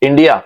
India,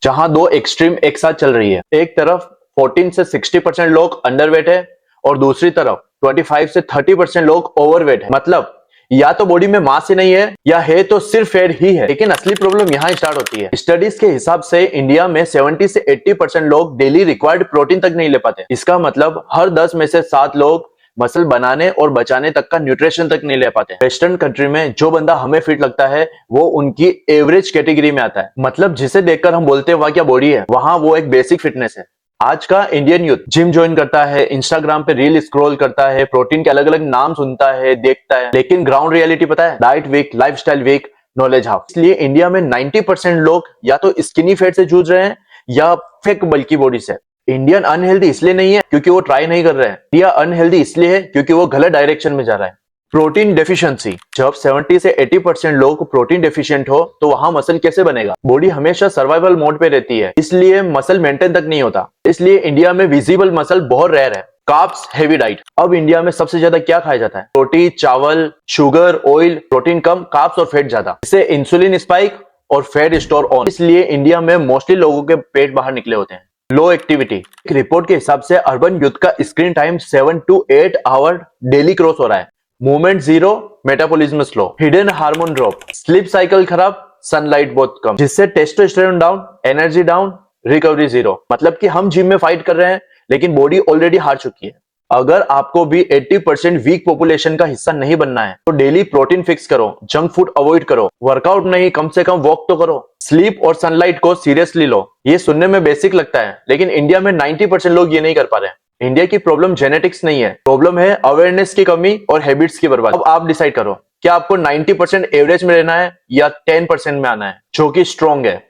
जहां दो extreme एक साथ चल रही है। एक तरफ 14 से 60% लोग अंडरवेट है और दूसरी तरफ 25 से 30% लोग ओवरवेट है। मतलब या तो बॉडी में मास ही नहीं है या है तो सिर्फ फैट ही है। लेकिन असली प्रॉब्लम यहां स्टार्ट होती है। स्टडीज के हिसाब से इंडिया में 70 से 80% लोग डेली रिक्वायर्ड प्रोटीन तक नहीं ले पाते। इसका मतलब हर 10 में से 7 लोग मसल बनाने और बचाने तक का न्यूट्रिशन तक नहीं ले पाते। वेस्टर्न कंट्री में जो बंदा हमें फिट लगता है वो उनकी एवरेज कैटेगरी में आता है। मतलब जिसे देखकर हम बोलते हैं वाह क्या बॉडी है, वहां वो एक बेसिक फिटनेस है। आज का इंडियन यूथ जिम ज्वाइन करता है, इंस्टाग्राम पे रील स्क्रॉल करता है, प्रोटीन के अलग अलग नाम सुनता है, देखता है, लेकिन ग्राउंड रियलिटी पता है, diet weak, lifestyle weak, knowledge half. इसलिए इंडिया में 90% लोग या तो स्किनी फैट से जूझ रहे हैं या फेक बल्की बॉडी से। इंडियन अनहेल्दी इसलिए नहीं है क्योंकि वो ट्राई नहीं कर रहे हैं, इंडिया अनहेल्दी इसलिए है क्योंकि वो गलत डायरेक्शन में जा रहा है। प्रोटीन डेफिशिएंसी, जब 70 से 80% लोग प्रोटीन डेफिशिएंट हो तो वहां मसल कैसे बनेगा? बॉडी हमेशा सर्वाइवल मोड पे रहती है, इसलिए मसल मेंटेन तक नहीं होता। इसलिए इंडिया में विजिबल मसल बहुत रेयर है। Carbs heavy diet. अब इंडिया में सबसे ज्यादा क्या खाया जाता है? रोटी, चावल, शुगर, ऑयल। प्रोटीन कम, कार्ब्स और फैट ज्यादा। इससे इंसुलिन स्पाइक और फैट स्टोर ऑन। इसलिए इंडिया में मोस्टली लोगों के पेट बाहर निकले होते हैं। लो एक्टिविटी। एक रिपोर्ट के हिसाब से अर्बन यूथ का screen time 7 to 8 hour daily cross हो रहा है। Movement zero, metabolism slow, hidden hormone drop, sleep cycle खराब, सनलाइट बहुत कम, जिससे testosterone down, energy down, recovery zero. मतलब कि हम जिम में फाइट कर रहे हैं लेकिन बॉडी ऑलरेडी हार चुकी है। अगर आपको भी 80% वीक पॉपुलेशन का हिस्सा नहीं बनना है तो डेली प्रोटीन फिक्स करो, जंक फूड अवॉइड करो, वर्कआउट नहीं कम से कम वॉक तो करो, स्लीप और सनलाइट को सीरियसली लो। ये सुनने में बेसिक लगता है लेकिन इंडिया में 90% लोग ये नहीं कर पा रहे हैं। इंडिया की प्रॉब्लम जेनेटिक्स नहीं है, प्रॉब्लम है अवेयरनेस की कमी और हैबिट्स की बर्बादी। अब आप डिसाइड करो, क्या आपको 90% एवरेज में रहना है या 10% में आना है जो कि स्ट्रॉन्ग है।